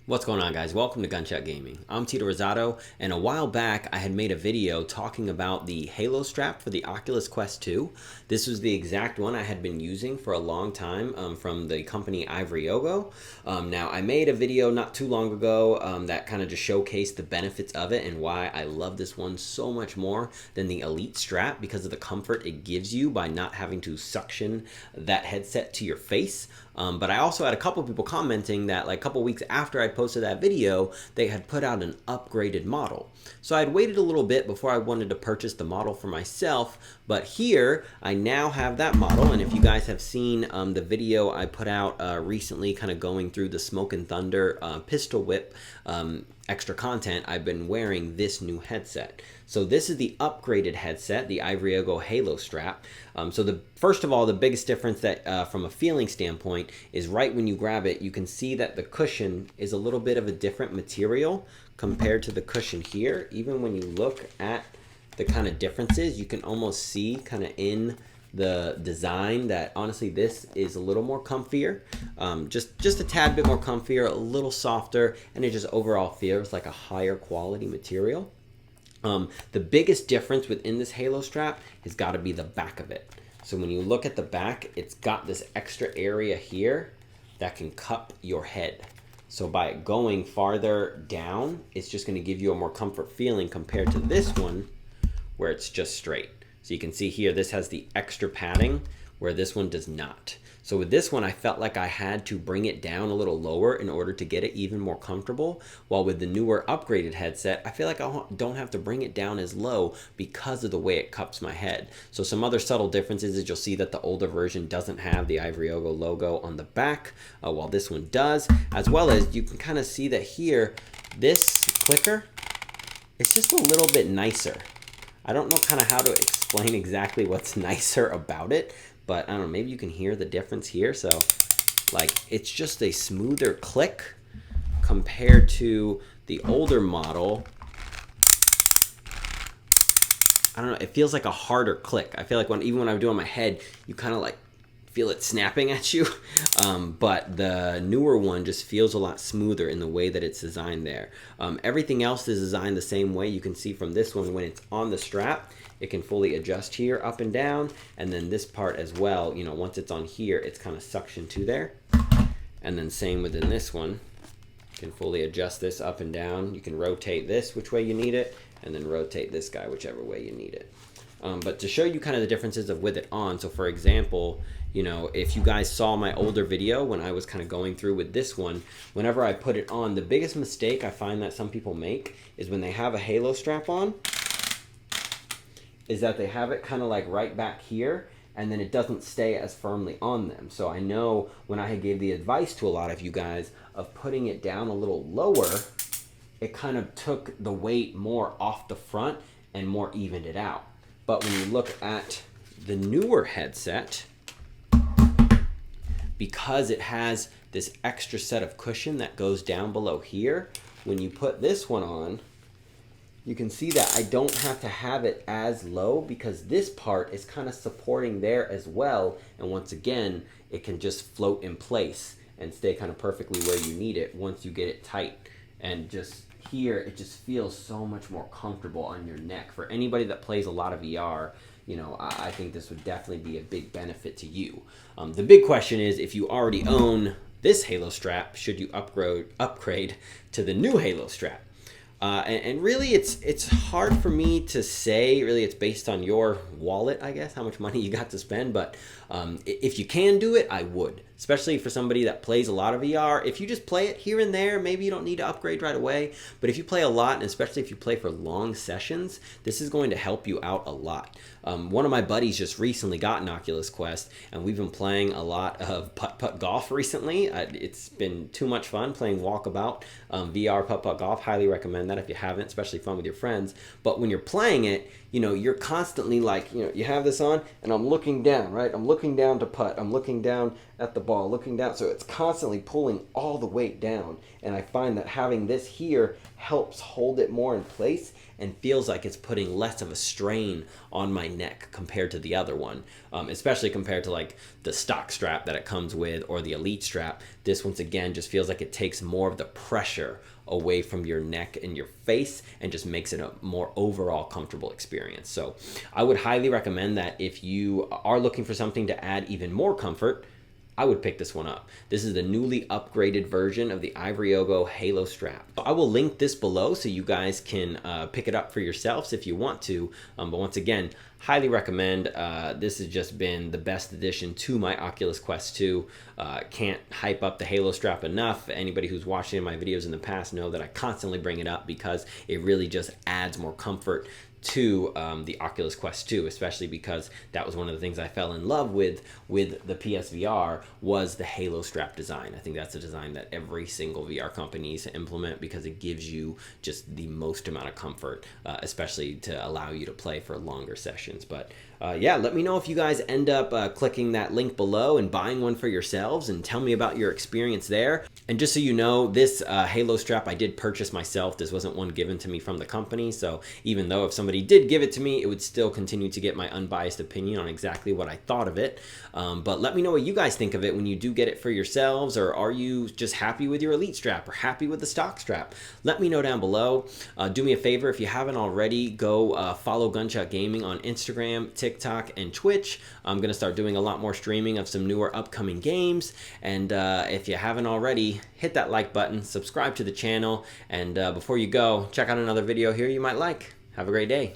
What's going on, guys? Welcome to Gunshot Gaming. I'm Tito Rosado, and a while back I had made a video talking about the Halo strap for the Oculus Quest 2. This was the exact one I had been using for a long time from the company Iovroigo. Now, I made a video not too long ago that kind of just showcased the benefits of it and why I love this one so much more than the Elite strap because of the comfort it gives you by not having to suction that headset to your face. But I also had a couple people commenting that like a couple weeks after I posted that video, they had put out an upgraded model. So I'd waited a little bit before I wanted to purchase the model for myself, but here I now have that model. And if you guys have seen the video I put out recently kind of going through the Smoke and Thunder pistol whip extra content, I've been wearing this new headset. So this is the upgraded headset, the Iovroigo Halo strap. First of all, the biggest difference that from a feeling standpoint is right when you grab it, you can see that the cushion is a little bit of a different material compared to the cushion here. Even when you look at the kind of differences, you can almost see kind of in the design that honestly this is a little more comfier, just a tad bit more comfier, a little softer, and it just overall feels like a higher quality material. The biggest difference within this Halo strap has got to be the back of it. So when you look at the back, it's got this extra area here that can cup your head. So by going farther down, it's just going to give you a more comfort feeling compared to this one where it's just straight. So you can see here, this has the extra padding where this one does not. So with this one, I felt like I had to bring it down a little lower in order to get it even more comfortable. While with the newer upgraded headset, I feel like I don't have to bring it down as low because of the way it cups my head. So some other subtle differences is you'll see that the older version doesn't have the Iovroigo logo on the back, while this one does, as well as you can kind of see that here, this clicker, it's just a little bit nicer. I don't know kind of how to explain exactly what's nicer about it, but I don't know, maybe you can hear the difference here. So like it's just a smoother click compared to the older model. I don't know, it feels like a harder click. I feel like even when I'm doing my head, you kind of like feel it snapping at you. But the newer one just feels a lot smoother in the way that it's designed there. Everything else is designed the same way. You can see from this one, when it's on the strap, it can fully adjust here up and down. And then this part as well, you know, once it's on here, it's kind of suctioned to there. And then same within this one. You can fully adjust this up and down. You can rotate this which way you need it, and then rotate this guy whichever way you need it. But to show you kind of the differences of with it on, so for example, you know, if you guys saw my older video when I was kind of going through with this one, whenever I put it on, the biggest mistake I find that some people make is when they have a Halo strap on, is that they have it kind of like right back here, and then it doesn't stay as firmly on them. So I know when I gave the advice to a lot of you guys of putting it down a little lower, it kind of took the weight more off the front and more evened it out. But when you look at the newer headset, because it has this extra set of cushion that goes down below here, when you put this one on, you can see that I don't have to have it as low because this part is kind of supporting there as well. And once again, it can just float in place and stay kind of perfectly where you need it once you get it tight. And just here, it just feels so much more comfortable on your neck. For anybody that plays a lot of VR, you know, I think this would definitely be a big benefit to you. The big question is, if you already own this Halo strap, should you upgrade to the new Halo strap? And really, it's hard for me to say. Really, it's based on your wallet, I guess, how much money you got to spend. But if you can do it, I would. Especially for somebody that plays a lot of VR. If you just play it here and there, maybe you don't need to upgrade right away. But if you play a lot, and especially if you play for long sessions, this is going to help you out a lot. One of my buddies just recently got an Oculus Quest, and we've been playing a lot of putt-putt golf recently. It's been too much fun playing walkabout VR putt-putt golf. Highly recommend that if you haven't, especially fun with your friends. But when you're playing it, you know, you're constantly like, you know, you have this on, and I'm looking down, right? I'm looking down to putt. I'm looking down at the ball. ball looking down, so it's constantly pulling all the weight down. And I find that having this here helps hold it more in place and feels like it's putting less of a strain on my neck compared to the other one, especially compared to like the stock strap that it comes with or the Elite strap. This once again just feels like it takes more of the pressure away from your neck and your face and just makes it a more overall comfortable experience. So I would highly recommend that if you are looking for something to add even more comfort, I would pick this one up. This is the newly upgraded version of the Iovroigo Halo strap. I will link this below so you guys can pick it up for yourselves if you want to. But once again, highly recommend. This has just been the best addition to my Oculus Quest 2. Can't hype up the Halo strap enough. Anybody who's watched any of my videos in the past know that I constantly bring it up because it really just adds more comfort to the Oculus Quest 2, especially because that was one of the things I fell in love with the PSVR was the Halo strap design. I think that's a design that every single VR company needs to implement because it gives you just the most amount of comfort, especially to allow you to play for longer sessions. But yeah, let me know if you guys end up clicking that link below and buying one for yourselves, and tell me about your experience there. And just so you know, this Halo strap I did purchase myself. This wasn't one given to me from the company, so even though if somebody did give it to me, it would still continue to get my unbiased opinion on exactly what I thought of it. But let me know what you guys think of it when you do get it for yourselves, or are you just happy with your Elite strap or happy with the stock strap? Let me know down below. Do me a favor, if you haven't already, go follow Gunshot Gaming on Instagram, TikTok, and Twitch. I'm going to start doing a lot more streaming of some newer upcoming games, and if you haven't already, hit that like button, subscribe to the channel, and before you go, check out another video here you might like. Have a great day.